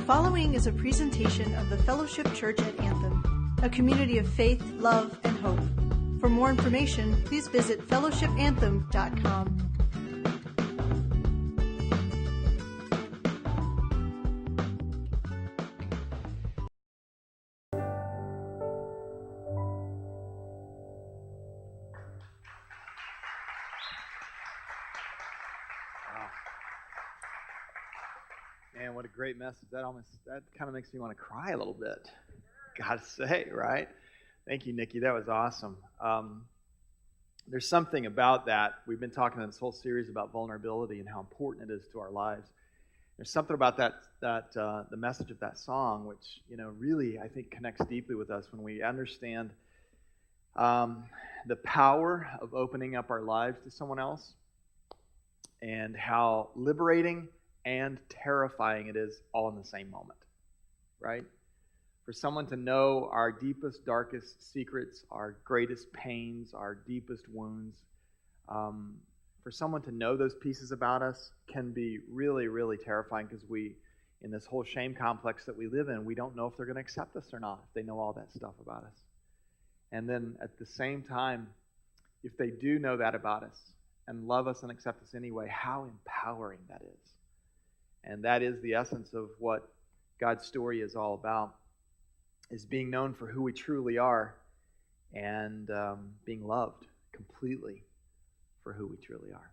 following is a presentation of the Fellowship Church at Anthem, a community of faith, love, and hope. For more information, please visit fellowshipanthem.com. Man, what a great message. That kind of makes me want to cry a little bit. Gotta say, right? Thank you, Nikki. That was awesome. There's something about that. We've been talking in this whole series about vulnerability and how important it is to our lives. There's something about the message of that song, which really I think connects deeply with us when we understand the power of opening up our lives to someone else, and how liberating and terrifying it is all in the same moment, right? For someone to know our deepest, darkest secrets, our greatest pains, our deepest wounds, for someone to know those pieces about us can be really, really terrifying, because in this whole shame complex that we live in, we don't know if they're going to accept us or not, if they know all that stuff about us. And then at the same time, if they do know that about us and love us and accept us anyway, how empowering that is. And that is the essence of what God's story is all about, is being known for who we truly are, and being loved completely for who we truly are.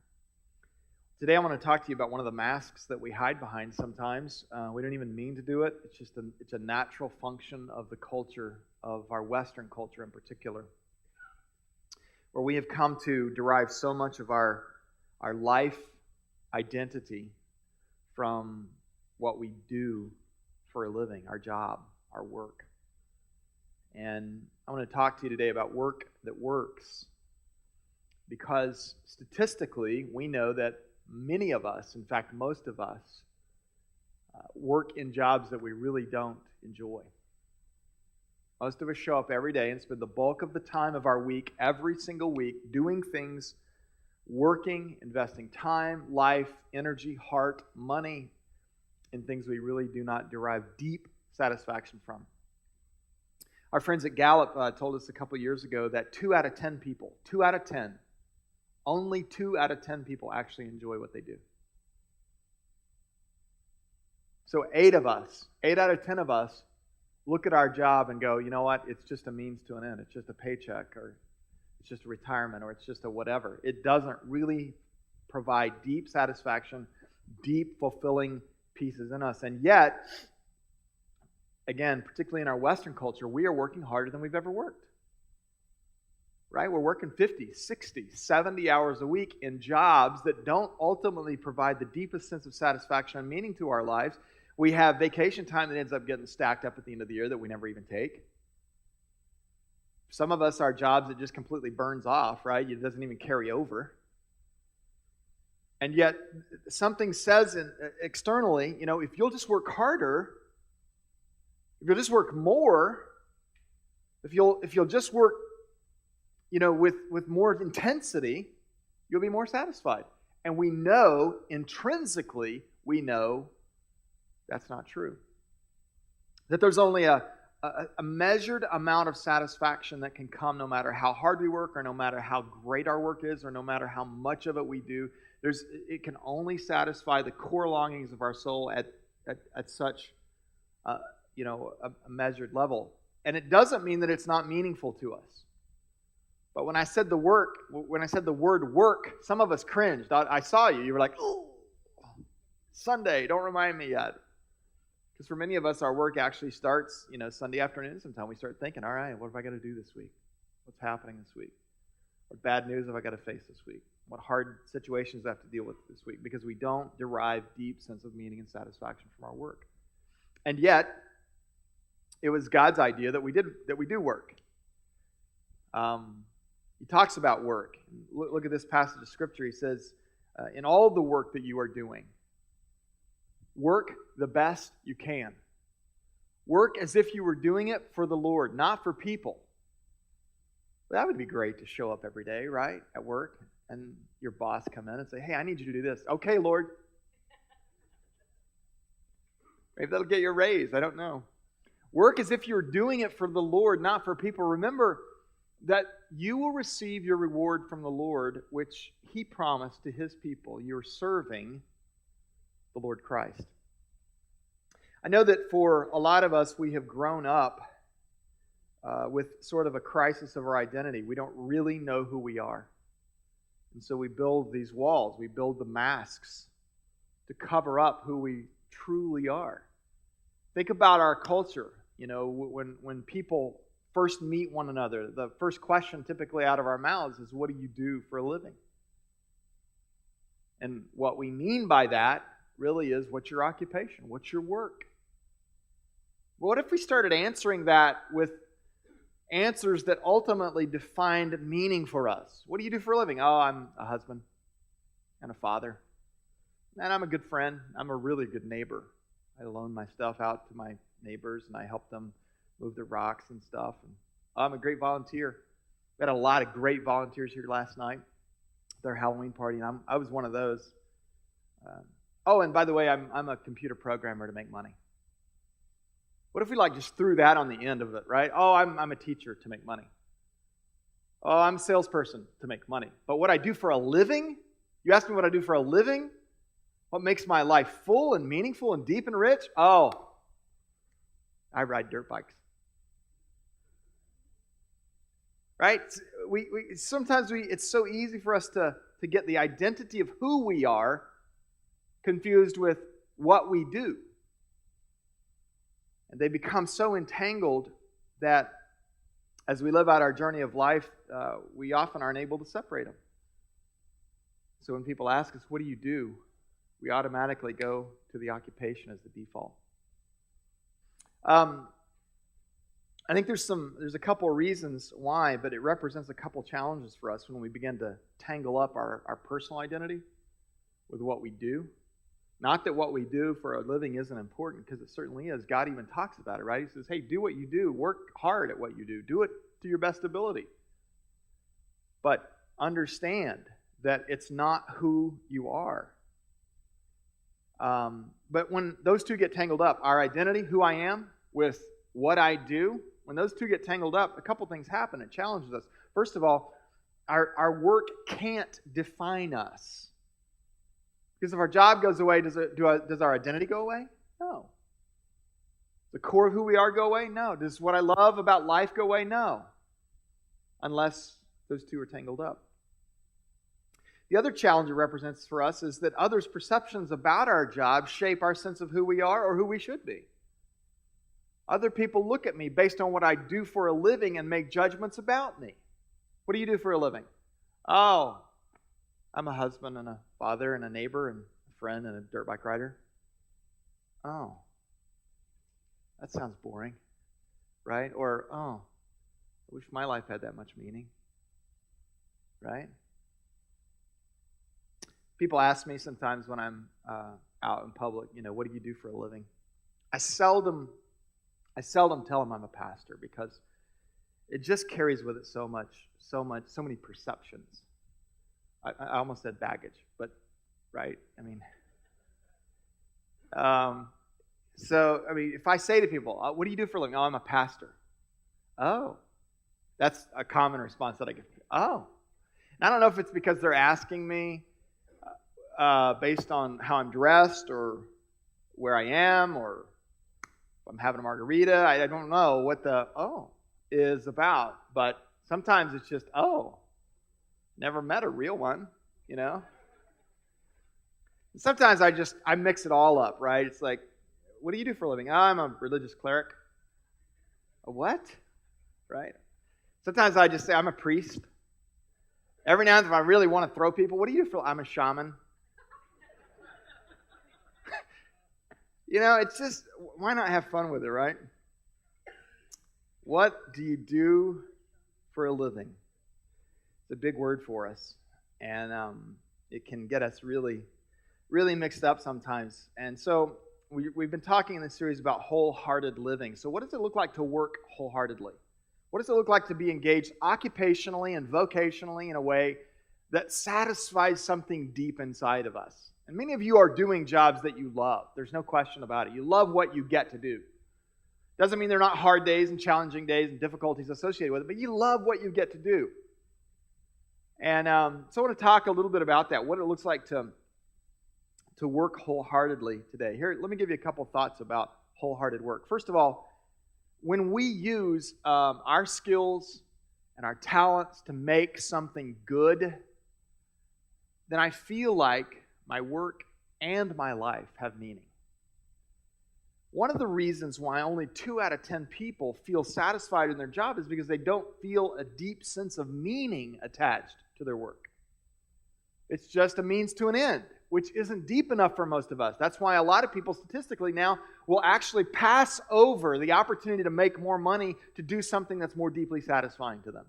Today I want to talk to you about one of the masks that we hide behind sometimes. We don't even mean to do it. It's a natural function of the culture, of our Western culture in particular, where we have come to derive so much of our life identity from what we do for a living, our job, our work. And I want to talk to you today about work that works, because statistically we know that many of us, in fact most of us, work in jobs that we really don't enjoy. Most of us show up every day and spend the bulk of the time of our week, every single week, doing things, working, investing time, life, energy, heart, money in things we really do not derive deep satisfaction from. Our friends at Gallup told us a couple years ago that 2 out of 10 people, only 2 out of 10 people actually enjoy what they do. So 8 out of 10 of us look at our job and go, you know what, it's just a means to an end. It's just a paycheck, or it's just a retirement, or it's just a whatever. It doesn't really provide deep satisfaction, deep fulfilling pieces in us. And yet, again, particularly in our Western culture, we are working harder than we've ever worked. Right? We're working 50, 60, 70 hours a week in jobs that don't ultimately provide the deepest sense of satisfaction and meaning to our lives. We have vacation time that ends up getting stacked up at the end of the year that we never even take. Some of us, our jobs, it just completely burns off, right? It doesn't even carry over. And yet, something says externally, if you'll just work harder, if you'll just work more, if you'll just work, with more intensity, you'll be more satisfied. And we know, intrinsically, that's not true. That there's only a measured amount of satisfaction that can come no matter how hard we work, or no matter how great our work is, or no matter how much of it we do. It can only satisfy the core longings of our soul at such a measured level. And it doesn't mean that it's not meaningful to us. But when I said the word work, some of us cringed. I saw you. You were like, oh, Sunday, don't remind me yet. Because for many of us, our work actually starts, Sunday afternoon sometime. We start thinking, all right, what have I got to do this week? What's happening this week? What bad news have I got to face this week? What hard situations do I have to deal with this week? Because we don't derive deep sense of meaning and satisfaction from our work. And yet, it was God's idea that we do work. He talks about work. Look at this passage of Scripture. He says, in all the work that you are doing, work the best you can. Work as if you were doing it for the Lord, not for people. That would be great to show up every day, right, at work, and your boss come in and say, hey, I need you to do this. Okay, Lord. Maybe that'll get you a raise. I don't know. Work as if you're doing it for the Lord, not for people. Remember that you will receive your reward from the Lord, which He promised to His people. You're serving the Lord Christ. I know that for a lot of us, we have grown up with sort of a crisis of our identity. We don't really know who we are. And so we build these walls. We build the masks to cover up who we truly are. Think about our culture. You know, when people first meet one another, the first question typically out of our mouths is, what do you do for a living? And what we mean by that really is, what's your occupation? What's your work? But what if we started answering that with answers that ultimately defined meaning for us? What do you do for a living? Oh, I'm a husband and a father. And I'm a good friend. I'm a really good neighbor. I loan my stuff out to my neighbors, and I help them move the rocks and stuff. And I'm a great volunteer. We had a lot of great volunteers here last night, their Halloween party, and I was one of those. Oh, and by the way, I'm a computer programmer to make money. What if we just threw that on the end of it, right? Oh, I'm a teacher to make money. Oh, I'm a salesperson to make money. But what I do for a living? You ask me what I do for a living? What makes my life full and meaningful and deep and rich? Oh, I ride dirt bikes. Right? Sometimes it's so easy for us to get the identity of who we are confused with what we do. And they become so entangled that as we live out our journey of life, we often aren't able to separate them. So when people ask us, what do you do? We automatically go to the occupation as the default. I think there's a couple of reasons why, but it represents a couple challenges for us when we begin to tangle up our personal identity with what we do. Not that what we do for a living isn't important, because it certainly is. God even talks about it, right? He says, hey, do what you do. Work hard at what you do. Do it to your best ability. But understand that it's not who you are. But when those two get tangled up, our identity, who I am, with what I do, when those two get tangled up, a couple things happen. It challenges us. First of all, our work can't define us. Because if our job goes away, does our identity go away? No. Does the core of who we are go away? No. Does what I love about life go away? No. Unless those two are tangled up. The other challenge it represents for us is that others' perceptions about our job shape our sense of who we are or who we should be. Other people look at me based on what I do for a living and make judgments about me. What do you do for a living? Oh, I'm a husband and a father and a neighbor and a friend and a dirt bike rider. Oh, that sounds boring, right? Or, oh, I wish my life had that much meaning, right? People ask me sometimes when I'm out in public, what do you do for a living? I seldom tell them I'm a pastor, because it just carries with it so many perceptions. I almost said baggage, but right? If I say to people, what do you do for a living? Oh, I'm a pastor. Oh, that's a common response that I get. Oh, and I don't know if it's because they're asking me based on how I'm dressed or where I am, or if I'm having a margarita. I don't know what the is about, but sometimes it's just, never met a real one, And sometimes I mix it all up, right? It's like, what do you do for a living? Oh, I'm a religious cleric. A what? Right? Sometimes I just say, I'm a priest. Every now and then, if I really want to throw people, what do you do for? I'm a shaman. It's just, why not have fun with it, right? What do you do for a living? It's a big word for us, and it can get us really, really mixed up sometimes. And so we've been talking in this series about wholehearted living. So what does it look like to work wholeheartedly? What does it look like to be engaged occupationally and vocationally in a way that satisfies something deep inside of us? And many of you are doing jobs that you love. There's no question about it. You love what you get to do. Doesn't mean there are not hard days and challenging days and difficulties associated with it, but you love what you get to do. And so I want to talk a little bit about that, what it looks like to work wholeheartedly today. Here, let me give you a couple thoughts about wholehearted work. First of all, when we use our skills and our talents to make something good, then I feel like my work and my life have meaning. One of the reasons why only 2 out of 10 people feel satisfied in their job is because they don't feel a deep sense of meaning attached to their work. It's just a means to an end, which isn't deep enough for most of us. That's why a lot of people statistically now will actually pass over the opportunity to make more money to do something that's more deeply satisfying to them.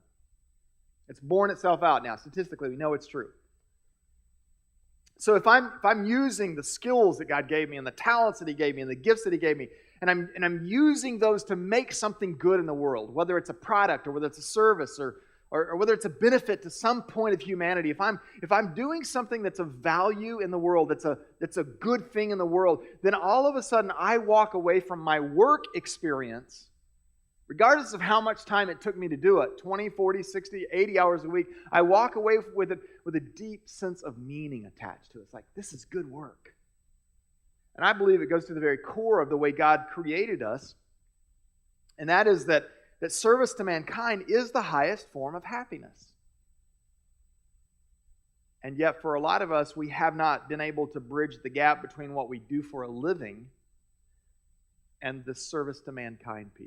It's borne itself out now. Statistically, we know it's true. So if I'm using the skills that God gave me and the talents that He gave me and the gifts that He gave me, and I'm using those to make something good in the world, whether it's a product or whether it's a service or whether it's a benefit to some point of humanity, if I'm doing something that's of value in the world, that's a good thing in the world, then all of a sudden I walk away from my work experience, regardless of how much time it took me to do it, 20, 40, 60, 80 hours a week, I walk away with it with a deep sense of meaning attached to it. It's like, this is good work. And I believe it goes to the very core of the way God created us, and that is that service to mankind is the highest form of happiness. And yet for a lot of us, we have not been able to bridge the gap between what we do for a living and the service to mankind piece.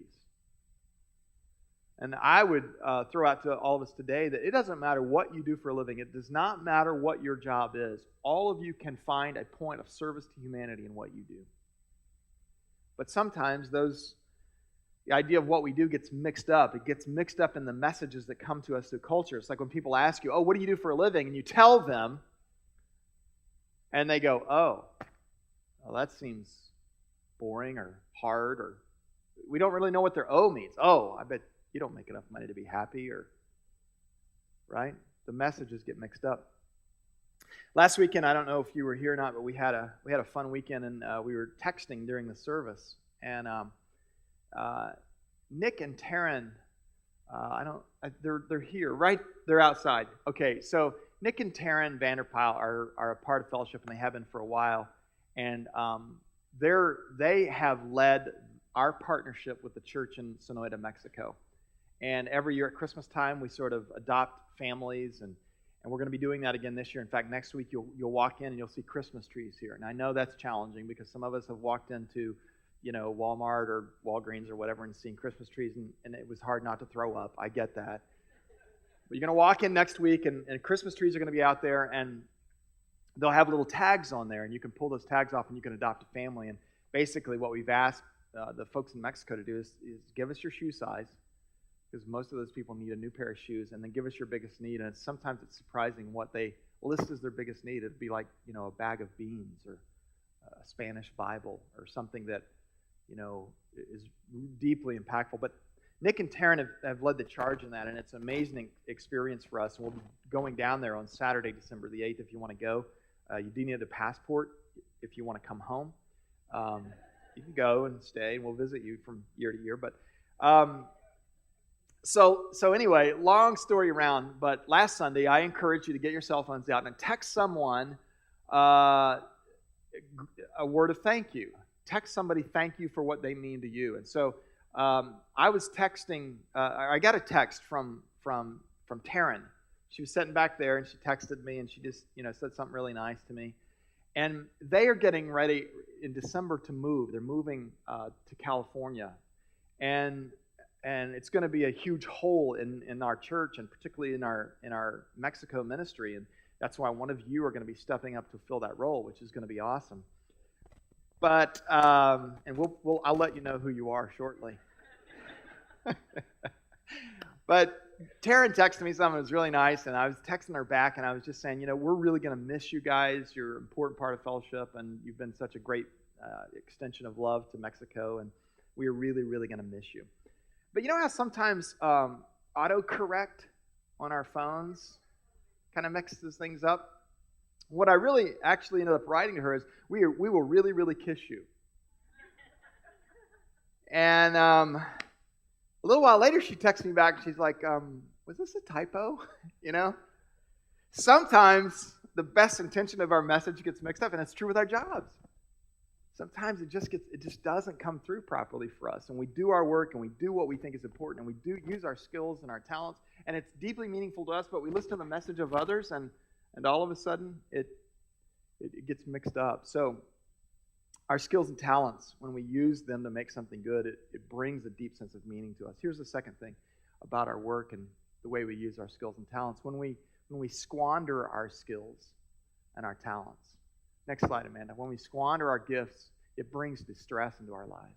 And I would throw out to all of us today that it doesn't matter what you do for a living. It does not matter what your job is. All of you can find a point of service to humanity in what you do. But sometimes the idea of what we do gets mixed up. It gets mixed up in the messages that come to us through culture. It's like when people ask you, oh, what do you do for a living? And you tell them, and they go, oh, well, that seems boring or hard, or we don't really know what their "oh" means. Oh, I bet you don't make enough money to be happy, or right? The messages get mixed up. Last weekend, I don't know if you were here or not, but we had a fun weekend, and we were texting during the service, and Nick and Taryn, they're here, right? They're outside. Okay, so Nick and Taryn Vanderpyle are a part of Fellowship, and they have been for a while, and they have led our partnership with the church in Sonoita, Mexico. And every year at Christmas time, we sort of adopt families, and we're going to be doing that again this year. In fact, next week you'll walk in and you'll see Christmas trees here. And I know that's challenging because some of us have walked into, Walmart or Walgreens or whatever and seen Christmas trees, and it was hard not to throw up. I get that. But you're going to walk in next week, and Christmas trees are going to be out there, and they'll have little tags on there, and you can pull those tags off and you can adopt a family. And basically what we've asked the folks in Mexico to do is give us your shoe size, because most of those people need a new pair of shoes, and then give us your biggest need. And sometimes it's surprising what they list as their biggest need. It'd be like, a bag of beans or a Spanish Bible or something that, is deeply impactful. But Nick and Taryn have led the charge in that, and it's an amazing experience for us. And we'll be going down there on Saturday, December the 8th, if you want to go. You do need a passport if you want to come home. You can go and stay, and we'll visit you from year to year. But So anyway, long story around, but last Sunday I encouraged you to get your cell phones out and text someone a word of thank you. Text somebody thank you for what they mean to you. And so I was texting, I got a text from Taryn. She was sitting back there and she texted me and she just said something really nice to me. And they are getting ready in December to move. They're moving to California. And it's going to be a huge hole in our church, and particularly in our Mexico ministry. And that's why one of you are going to be stepping up to fill that role, which is going to be awesome. But I'll let you know who you are shortly. But Taryn texted me something that was really nice, and I was texting her back, and I was just saying, we're really going to miss you guys. You're an important part of Fellowship, and you've been such a great extension of love to Mexico, and we are really, really going to miss you. But you know how sometimes autocorrect on our phones kind of mixes things up? What I really actually ended up writing to her is, we will really, really kiss you. And a little while later, she texts me back. She's like, was this a typo? You know? Sometimes the best intention of our message gets mixed up, and it's true with our jobs. Sometimes it just doesn't come through properly for us. And we do our work, and we do what we think is important, and we do use our skills and our talents, and it's deeply meaningful to us, but we listen to the message of others, and all of a sudden, it gets mixed up. So our skills and talents, when we use them to make something good, it brings a deep sense of meaning to us. Here's the second thing about our work and the way we use our skills and talents. When we squander our skills and our talents. Next slide, Amanda. When we squander our gifts, it brings distress into our lives.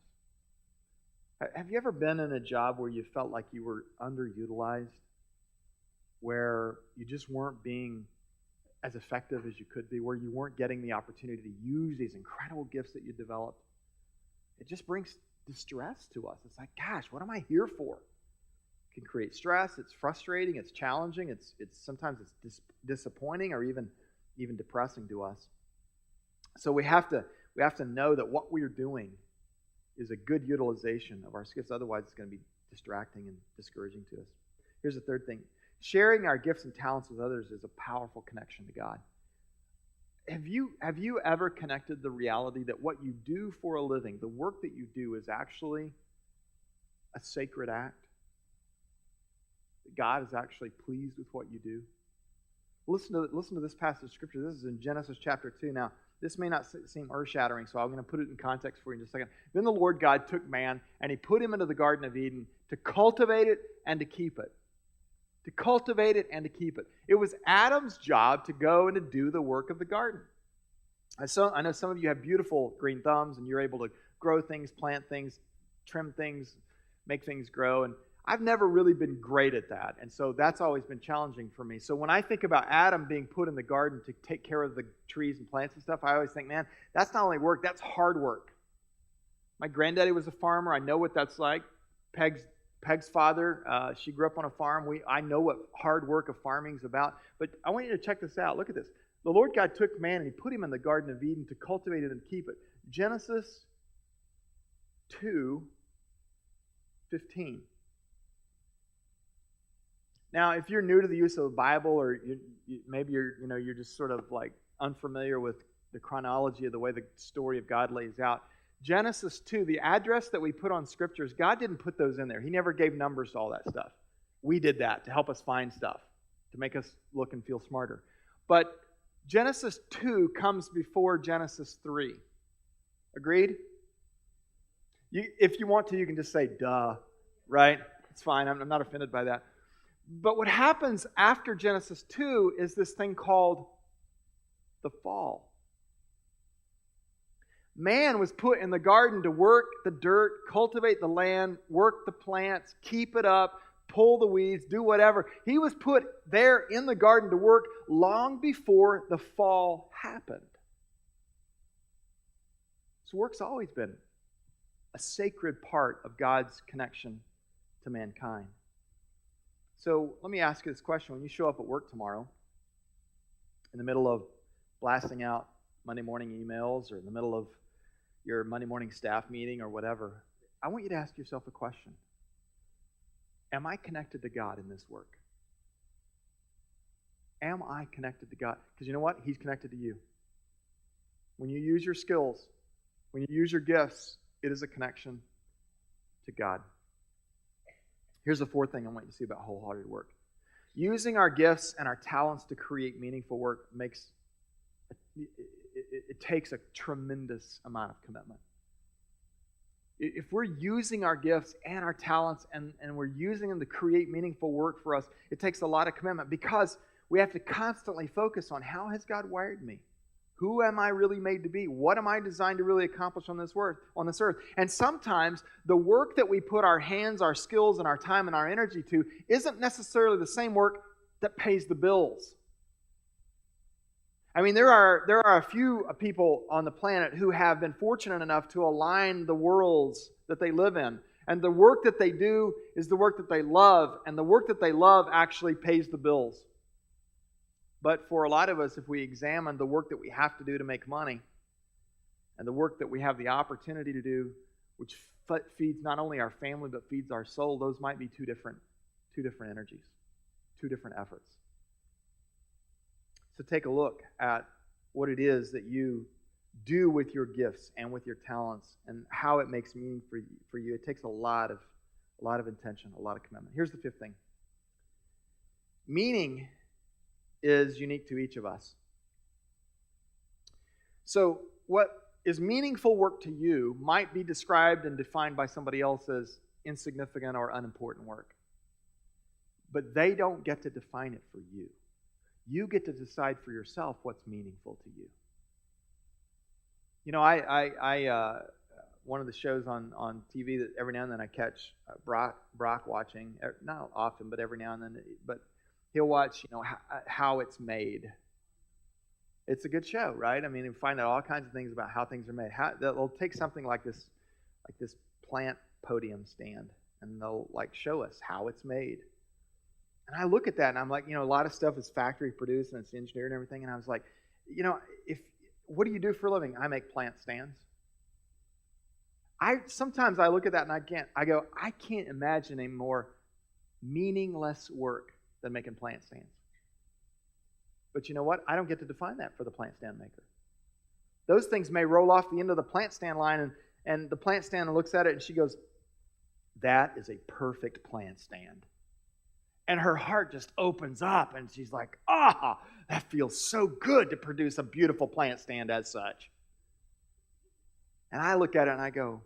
Have you ever been in a job where you felt like you were underutilized? Where you just weren't being as effective as you could be, where you weren't getting the opportunity to use these incredible gifts that you developed? It just brings distress to us. It's like, gosh, what am I here for? It can create stress. It's frustrating. It's challenging. It's sometimes it's disappointing or even depressing to us. So we have to know that what we are doing is a good utilization of our skills. Otherwise, it's going to be distracting and discouraging to us. Here's the third thing. Sharing our gifts and talents with others is a powerful connection to God. Have you ever connected the reality that what you do for a living, the work that you do, is actually a sacred act? That God is actually pleased with what you do? Listen to this passage of Scripture. This is in Genesis chapter 2. Now, this may not seem earth-shattering, so I'm going to put it in context for you in just a second. Then the Lord God took man, and He put him into the Garden of Eden to cultivate it and to keep it. To cultivate it and to keep it. It was Adam's job to go and to do the work of the garden. I know some of you have beautiful green thumbs, and you're able to grow things, plant things, trim things, make things grow, and I've never really been great at that, and so that's always been challenging for me. So when I think about Adam being put in the garden to take care of the trees and plants and stuff, I always think, man, that's not only work, that's hard work. My granddaddy was a farmer. I know what that's like. Peg's father, she grew up on a farm. I know what hard work of farming is about. But I want you to check this out. Look at this. The Lord God took man and He put him in the Garden of Eden to cultivate it and keep it. Genesis 2:15. Now, if you're new to the use of the Bible, or maybe you're just sort of like unfamiliar with the chronology of the way the story of God lays out, Genesis 2, the address that we put on Scriptures, God didn't put those in there. He never gave numbers to all that stuff. We did that to help us find stuff, to make us look and feel smarter. But Genesis 2 comes before Genesis 3. Agreed? If you want to, you can just say, duh, right? It's fine. I'm not offended by that. But what happens after Genesis 2 is this thing called the fall. Man was put in the garden to work the dirt, cultivate the land, work the plants, keep it up, pull the weeds, do whatever. He was put there in the garden to work long before the fall happened. So work's always been a sacred part of God's connection to mankind. So let me ask you this question. When you show up at work tomorrow, in the middle of blasting out Monday morning emails, or in the middle of your Monday morning staff meeting or whatever, I want you to ask yourself a question. Am I connected to God in this work? Am I connected to God? Because you know what? He's connected to you. When you use your skills, when you use your gifts, it is a connection to God. Here's the fourth thing I want you to see about wholehearted work. Using our gifts and our talents to create meaningful work it takes a tremendous amount of commitment. If we're using our gifts and our talents and we're using them to create meaningful work for us, it takes a lot of commitment, because we have to constantly focus on, how has God wired me? Who am I really made to be? What am I designed to really accomplish on this earth? And sometimes the work that we put our hands, our skills, and our time and our energy to isn't necessarily the same work that pays the bills. I mean, there are a few people on the planet who have been fortunate enough to align the worlds that they live in. And the work that they do is the work that they love, and the work that they love actually pays the bills. But for a lot of us, if we examine the work that we have to do to make money and the work that we have the opportunity to do, which feeds not only our family but feeds our soul, those might be two different energies, two different efforts. So take a look at what it is that you do with your gifts and with your talents and how it makes meaning for you. It takes a lot of intention, a lot of commitment. Here's the fifth thing. Meaning is unique to each of us. So what is meaningful work to you might be described and defined by somebody else as insignificant or unimportant work. But they don't get to define it for you. You get to decide for yourself what's meaningful to you. You know, I one of the shows on TV that every now and then I catch Brock watching, not often, but every now and then, but he'll watch, how it's made. It's a good show, right? I mean, you find out all kinds of things about how things are made. They'll take something like this plant podium stand, and they'll show us how it's made. And I look at that, and I'm like, a lot of stuff is factory produced and it's engineered and everything. And I was like, what do you do for a living? I make plant stands. Sometimes I look at that and I can't imagine a more meaningless work than making plant stands. But you know what? I don't get to define that for the plant stand maker. Those things may roll off the end of the plant stand line, and the plant stand looks at it and she goes, "That is a perfect plant stand." And her heart just opens up and she's like, that feels so good to produce a beautiful plant stand as such. And I look at it and I go,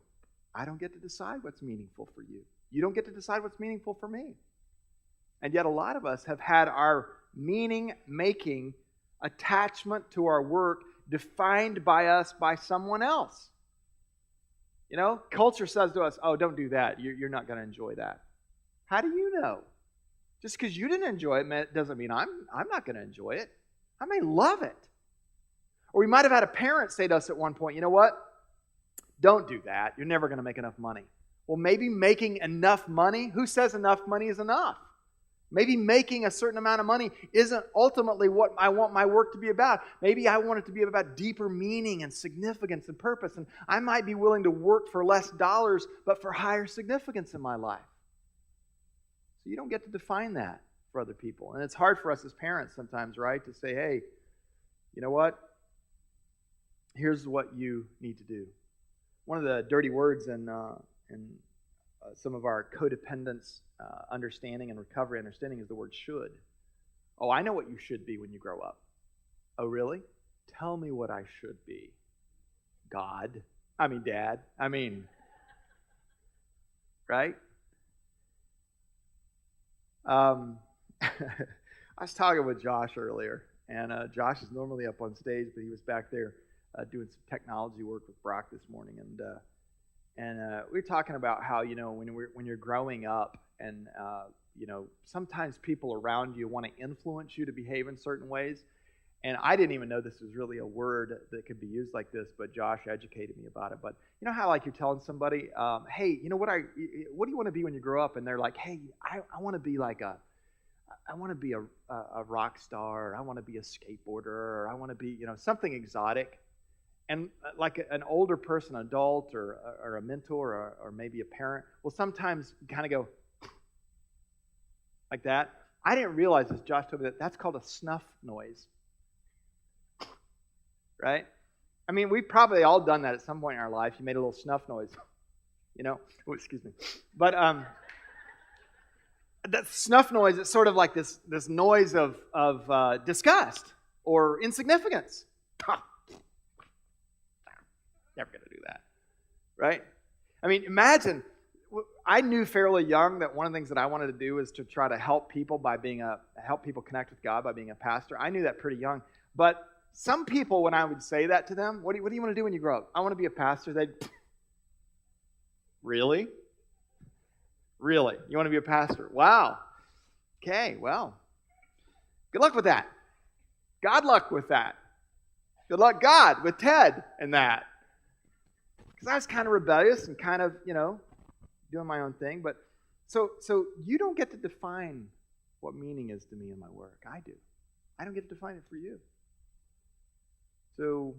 I don't get to decide what's meaningful for you. You don't get to decide what's meaningful for me. And yet a lot of us have had our meaning-making attachment to our work defined by us by someone else. Culture says to us, oh, don't do that. You're not going to enjoy that. How do you know? Just because you didn't enjoy it doesn't mean I'm not going to enjoy it. I may love it. Or we might have had a parent say to us at one point, you know what? Don't do that. You're never going to make enough money. Well, maybe making enough money, who says enough money is enough? Maybe making a certain amount of money isn't ultimately what I want my work to be about. Maybe I want it to be about deeper meaning and significance and purpose. And I might be willing to work for less dollars, but for higher significance in my life. So you don't get to define that for other people. And it's hard for us as parents sometimes, right, to say, hey, you know what? Here's what you need to do. One of the dirty words in some of our codependence understanding and recovery understanding is the word should. Oh, I know what you should be when you grow up. Oh, really? Tell me what I should be. Dad. Right? I was talking with Josh earlier, and Josh is normally up on stage, but he was back there doing some technology work with Brock this morning, and we were talking about how when you're growing up, and sometimes people around you want to influence you to behave in certain ways, and I didn't even know this was really a word that could be used like this, but Josh educated me about it. But you know how you're telling somebody, hey, what do you want to be when you grow up? And they're like, hey, I want to be a rock star, or I want to be a skateboarder, or I want to be something exotic. And like an older person, adult, or a mentor, or maybe a parent, will sometimes kind of go like that. I didn't realize this. Josh told me that's called a snuff noise. Right? I mean, we've probably all done that at some point in our life. You made a little snuff noise. Oh, excuse me. But that snuff noise is sort of like this noise of disgust or insignificance. Never going to do that. Right? I mean, imagine, I knew fairly young that one of the things that I wanted to do is to try to help people help people connect with God by being a pastor. I knew that pretty young. But some people, when I would say that to them, what do you want to do when you grow up? I want to be a pastor. They'd, really? Really? You want to be a pastor? Wow. Okay, well, good luck with that. God luck with that. Good luck, God, with Ted and that. Because I was kind of rebellious and kind of, doing my own thing. But so you don't get to define what meaning is to me in my work. I do. I don't get to define it for you. So,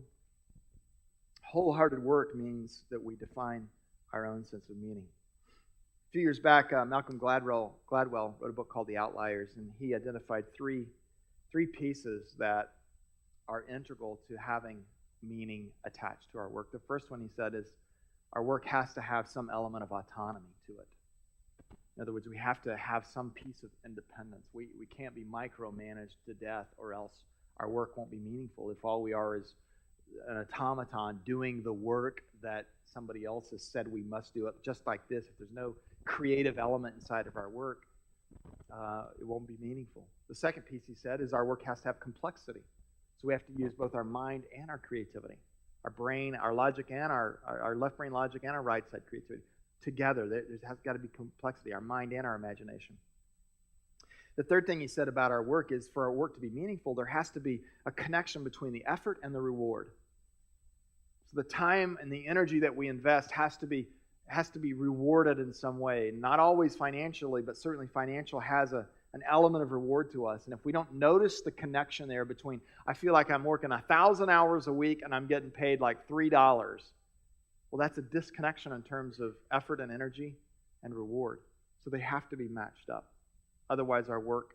wholehearted work means that we define our own sense of meaning. A few years back, Malcolm Gladwell wrote a book called The Outliers, and he identified three pieces that are integral to having meaning attached to our work. The first one, he said, is our work has to have some element of autonomy to it. In other words, we have to have some piece of independence. We can't be micromanaged to death, or else our work won't be meaningful. If all we are is an automaton doing the work that somebody else has said we must do, it just like this, if there's no creative element inside of our work, it won't be meaningful. The second piece, he said, is our work has to have complexity. So we have to use both our mind and our creativity, our brain, our logic, and our left brain logic and our right side creativity together. There has got to be complexity, our mind and our imagination. The third thing he said about our work is, for our work to be meaningful, there has to be a connection between the effort and the reward. So the time and the energy that we invest has to be rewarded in some way. Not always financially, but certainly financial has an element of reward to us. And if we don't notice the connection there between, I feel like I'm working 1,000 hours a week and I'm getting paid like $3, well, that's a disconnection in terms of effort and energy and reward. So they have to be matched up. Otherwise, our work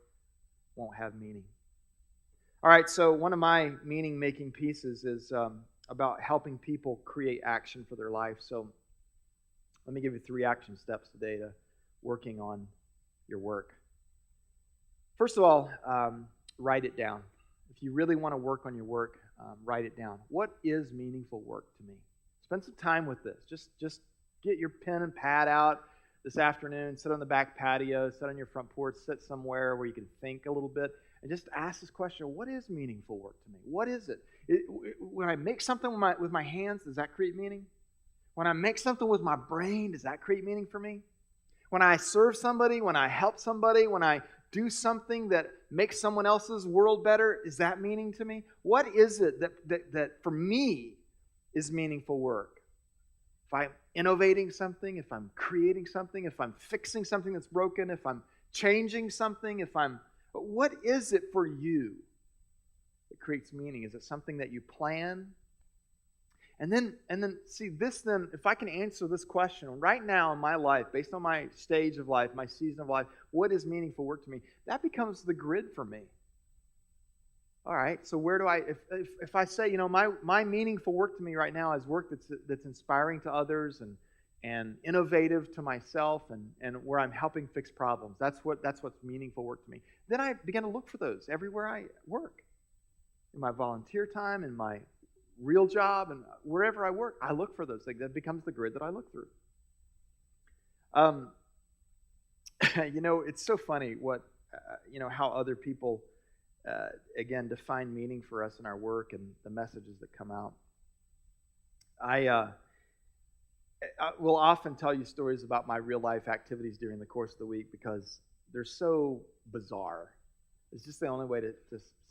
won't have meaning. All right, so one of my meaning-making pieces is about helping people create action for their life. So let me give you 3 action steps today to working on your work. First of all, write it down. If you really want to work on your work, write it down. What is meaningful work to me? Spend some time with this. Just get your pen and pad out this afternoon, sit on the back patio, sit on your front porch, sit somewhere where you can think a little bit, and just ask this question: what is meaningful work to me? What is it? When I make something with my hands, does that create meaning? When I make something with my brain, does that create meaning for me? When I serve somebody, when I help somebody, when I do something that makes someone else's world better, is that meaning to me? What is it that for me is meaningful work? If I'm innovating something, if I'm creating something, if I'm fixing something that's broken, if I'm changing something, what is it for you that creates meaning? Is it something that you plan? And then see this then, if I can answer this question right now in my life, based on my stage of life, my season of life, what is meaningful work to me? That becomes the grid for me. All right, so where do if I say, my meaningful work to me right now is work that's inspiring to others and innovative to myself and where I'm helping fix problems. That's what's meaningful work to me. Then I begin to look for those everywhere I work. In my volunteer time, in my real job, and wherever I work, I look for those things. That becomes the grid that I look through. It's so funny what, how other people again, define meaning for us in our work and the messages that come out. I will often tell you stories about my real life activities during the course of the week because they're so bizarre. It's just the only way to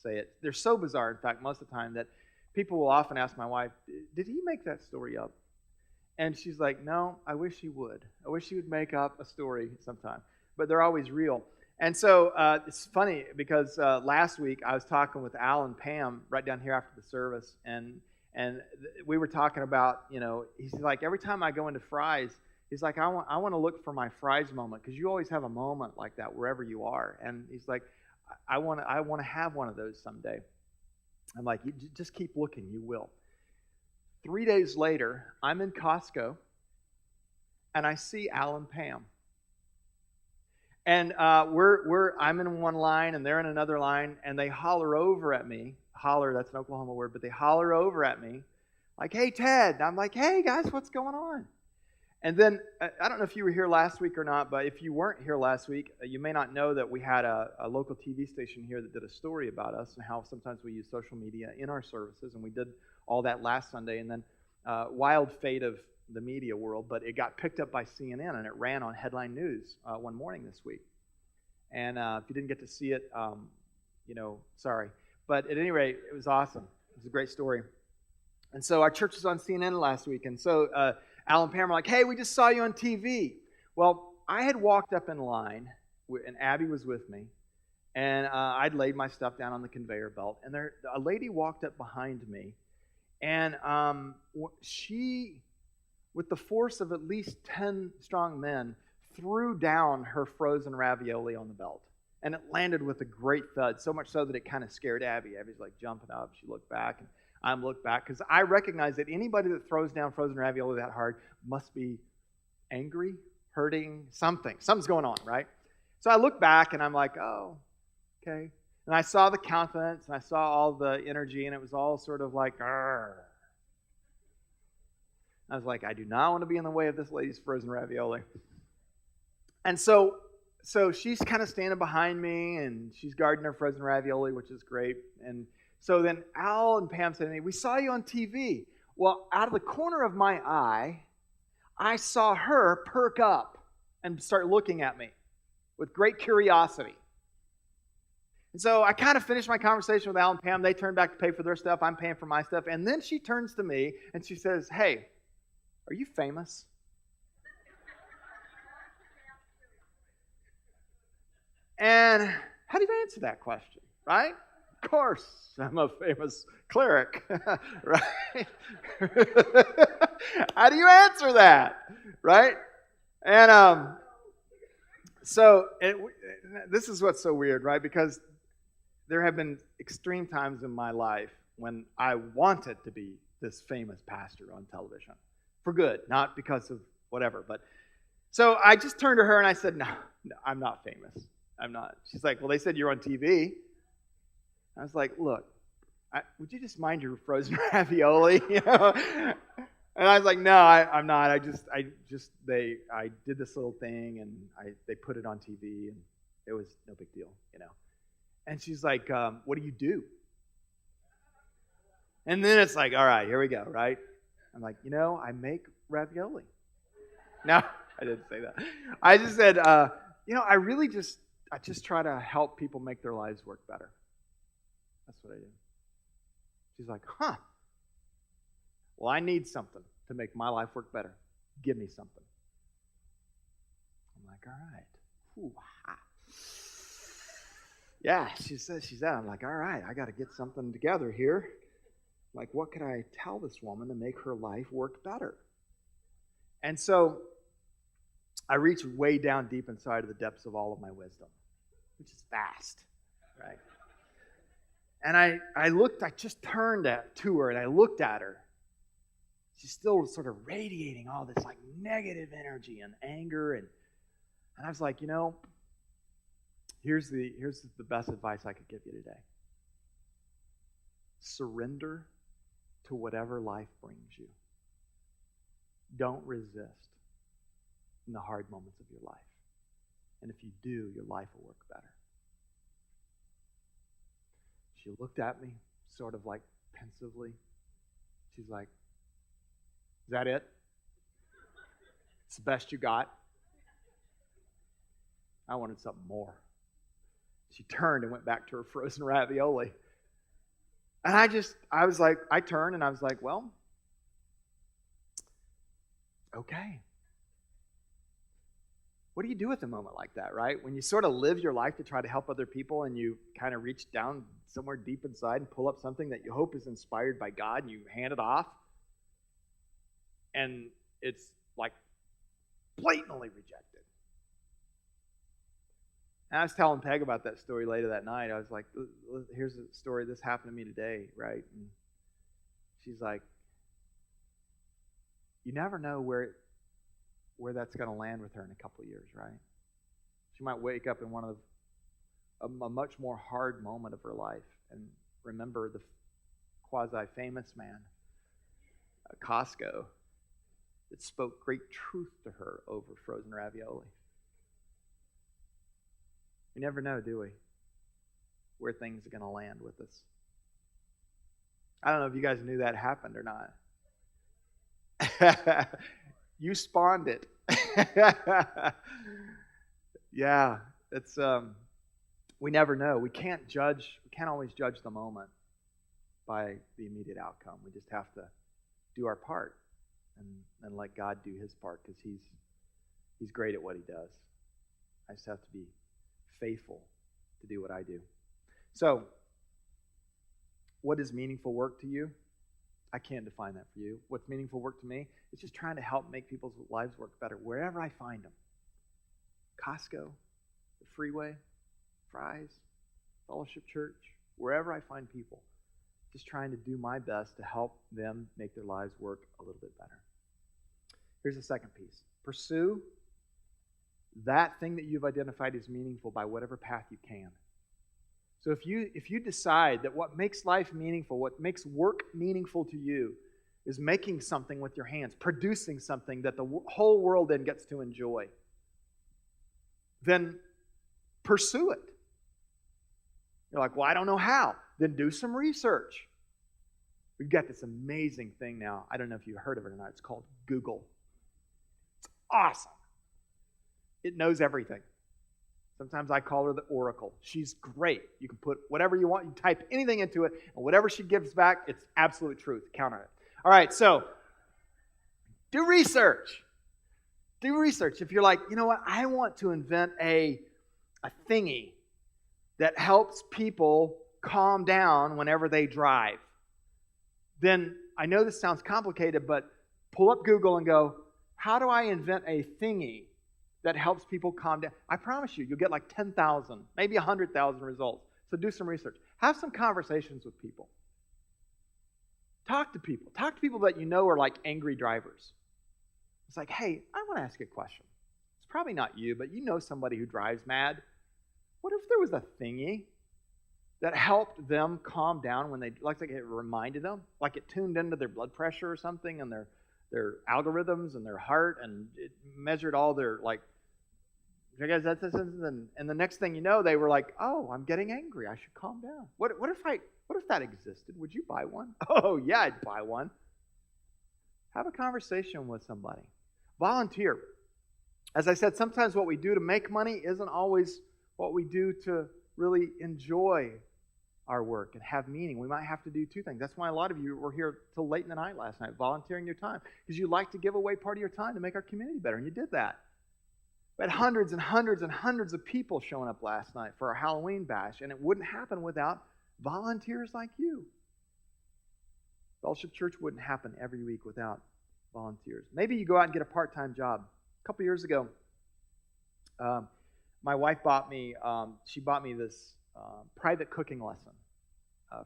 say it. They're so bizarre, in fact, most of the time, that people will often ask my wife, did he make that story up? And she's like, no, I wish he would. I wish he would make up a story sometime. But they're always real. And so it's funny because last week I was talking with Al and Pam right down here after the service, and we were talking about, he's like, every time I go into Fry's, he's like, I want to look for my Fry's moment, because you always have a moment like that wherever you are. And he's like, I want to have one of those someday. I'm like, you just keep looking, you will. 3 days later, I'm in Costco, and I see Al and Pam. And I'm in one line, and they're in another line, and they holler over at me. Holler, that's an Oklahoma word, but they holler over at me, like, hey, Ted. And I'm like, hey, guys, what's going on? And then, I don't know if you were here last week or not, but if you weren't here last week, you may not know that we had a local TV station here that did a story about us and how sometimes we use social media in our services, and we did all that last Sunday. And then, wild fate of the media world, but it got picked up by CNN, and it ran on headline news one morning this week. And if you didn't get to see it, sorry. But at any rate, it was awesome. It was a great story. And so our church was on CNN last week, and so Al and Pam were like, hey, we just saw you on TV. Well, I had walked up in line, and Abby was with me, And I'd laid my stuff down on the conveyor belt, and a lady walked up behind me, and she, with the force of at least 10 strong men, threw down her frozen ravioli on the belt. And it landed with a great thud, so much so that it kind of scared Abby. Abby's like jumping up. She looked back, and I looked back, because I recognize that anybody that throws down frozen ravioli that hard must be angry, hurting, something. Something's going on, right? So I looked back, and I'm like, oh, okay. And I saw the countenance, and I saw all the energy, and it was all sort of like, argh. I was like, I do not want to be in the way of this lady's frozen ravioli. And so she's kind of standing behind me, and she's guarding her frozen ravioli, which is great. And so then Al and Pam said to me, we saw you on TV. Well, out of the corner of my eye, I saw her perk up and start looking at me with great curiosity. And so I kind of finished my conversation with Al and Pam. They turned back to pay for their stuff. I'm paying for my stuff. And then she turns to me, and she says, hey, are you famous? And how do you answer that question, right? Of course, I'm a famous cleric, right? How do you answer that, right? And this is what's so weird, right? Because there have been extreme times in my life when I wanted to be this famous pastor on television, for good, not because of whatever. But so I just turned to her and I said, no, I'm not famous. I'm not. She's like, well, they said you're on TV. I was like, look, would you just mind your frozen ravioli? You know? And I was like, no, I'm not. I did this little thing, and they put it on TV, and it was no big deal, you know. And she's like, what do you do? And then it's like, all right, here we go, right? I'm like, I make ravioli. No, I didn't say that. I just said, I just try to help people make their lives work better. That's what I do. She's like, huh. Well, I need something to make my life work better. Give me something. I'm like, all right. Ooh-ha. Yeah, she says she's out. I'm like, all right, I got to get something together here. Like, what could I tell this woman to make her life work better? And so I reached way down deep inside of the depths of all of my wisdom, which is vast, right? And I just turned to her and I looked at her. She's still sort of radiating all this like negative energy and anger. And I was like, here's the best advice I could give you today. Surrender to whatever life brings you. Don't resist in the hard moments of your life. And if you do, your life will work better. She looked at me, sort of like pensively. She's like, is that it? It's the best you got? I wanted something more. She turned and went back to her frozen ravioli. And I turned and I was like, well, okay. What do you do with a moment like that, right? When you sort of live your life to try to help other people and you kind of reach down somewhere deep inside and pull up something that you hope is inspired by God and you hand it off, and it's like blatantly rejected. And I was telling Peg about that story later that night. I was like, here's a story. This happened to me today, right? And she's like, you never know where that's going to land with her in a couple of years, right? She might wake up in one of a much more hard moment of her life and remember the quasi-famous man at Costco that spoke great truth to her over frozen ravioli. We never know, do we, where things are going to land with us. I don't know if you guys knew that happened or not. You spawned it. Yeah, it's we never know. We can't always judge the moment by the immediate outcome. We just have to do our part and let God do his part, because he's great at what he does. I just have to be faithful to do what I do. So, what is meaningful work to you? I can't define that for you. What's meaningful work to me? It's just trying to help make people's lives work better wherever I find them. Costco, the freeway, Fry's, Fellowship Church, wherever I find people. Just trying to do my best to help them make their lives work a little bit better. Here's the second piece. Pursue that thing that you've identified as meaningful by whatever path you can. So if you decide that what makes life meaningful, what makes work meaningful to you, is making something with your hands, producing something that the whole world then gets to enjoy, then pursue it. You're like, well, I don't know how. Then do some research. We've got this amazing thing now. I don't know if you've heard of it or not. It's called Google. It's awesome. It knows everything. Sometimes I call her the Oracle. She's great. You can put whatever you want. You type anything into it, and whatever she gives back, it's absolute truth. Count on it. All right, so do research. Do research. If you're like, you know what, I want to invent a thingy that helps people calm down whenever they drive, then I know this sounds complicated, but pull up Google and go, how do I invent a thingy that helps people calm down? I promise you, you'll get like 10,000, maybe 100,000 results. So do some research. Have some conversations with people. Talk to people. Talk to people that you know are like angry drivers. It's like, hey, I want to ask you a question. It's probably not you, but you know somebody who drives mad. What if there was a thingy that helped them calm down when they, like it reminded them, like it tuned into their blood pressure or something and their algorithms and their heart, and it measured all their, like, and the next thing you know, they were like, oh, I'm getting angry. I should calm down. What if that existed? Would you buy one? Oh, yeah, I'd buy one. Have a conversation with somebody. Volunteer. As I said, sometimes what we do to make money isn't always what we do to really enjoy our work and have meaning. We might have to do two things. That's why a lot of you were here till late in the night last night, volunteering your time, because you like to give away part of your time to make our community better, and you did that. We had hundreds and hundreds and hundreds of people showing up last night for our Halloween bash, and it wouldn't happen without volunteers like you. Fellowship Church wouldn't happen every week without volunteers. Maybe you go out and get a part-time job. A couple years ago, my wife bought me this private cooking lesson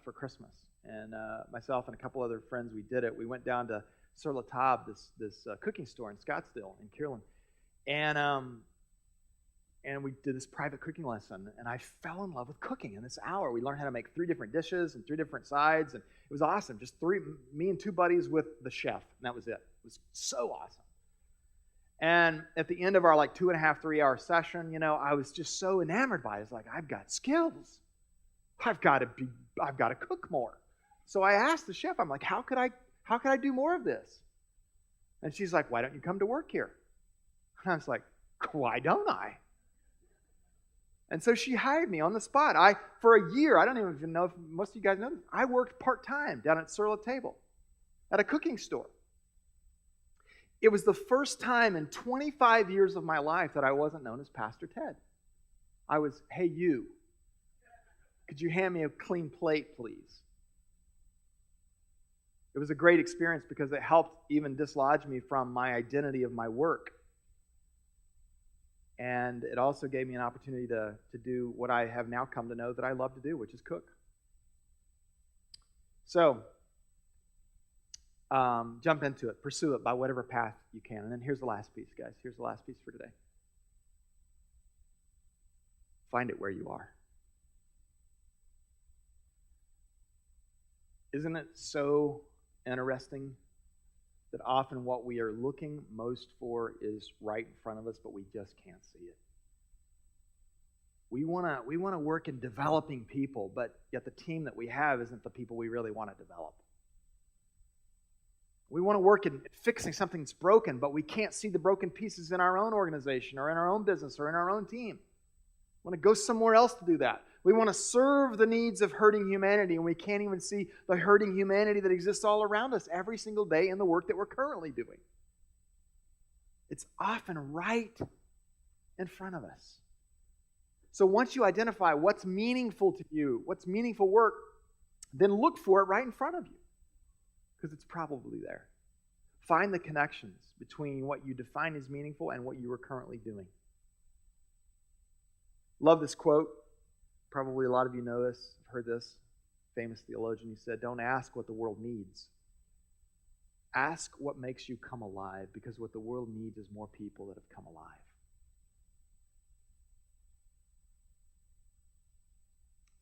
for Christmas. And myself and a couple other friends, we did it. We went down to Sur La Table, this cooking store in Scottsdale, in Kierland. And we did this private cooking lesson, and I fell in love with cooking in this hour. We learned how to make 3 different dishes and 3 different sides, and it was awesome. Just me and 2 buddies with the chef, and that was it. It was so awesome. And at the end of our 2.5, 3-hour session, I was just so enamored by it. It's like, I've got skills. I've got to cook more. So I asked the chef, I'm like, how could I do more of this? And she's like, why don't you come to work here? And I was like, why don't I? And so she hired me on the spot. For a year, I don't even know if most of you guys know this, I worked part-time down at Sur La Table at a cooking store. It was the first time in 25 years of my life that I wasn't known as Pastor Ted. I was, hey, you, could you hand me a clean plate, please? It was a great experience because it helped even dislodge me from my identity of my work. And it also gave me an opportunity to do what I have now come to know that I love to do, which is cook. So, jump into it. Pursue it by whatever path you can. And then here's the last piece, guys. Here's the last piece for today. Find it where you are. Isn't it so interesting that often what we are looking most for is right in front of us, but we just can't see it? We want to work in developing people, but yet the team that we have isn't the people we really want to develop. We want to work in fixing something that's broken, but we can't see the broken pieces in our own organization or in our own business or in our own team. We want to go somewhere else to do that. We want to serve the needs of hurting humanity, and we can't even see the hurting humanity that exists all around us every single day in the work that we're currently doing. It's often right in front of us. So once you identify what's meaningful to you, what's meaningful work, then look for it right in front of you, because it's probably there. Find the connections between what you define as meaningful and what you are currently doing. Love this quote. Probably a lot of you know this, have heard this. Famous theologian, he said, "Don't ask what the world needs. Ask what makes you come alive, because what the world needs is more people that have come alive."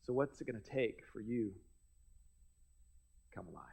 So what's it going to take for you to come alive?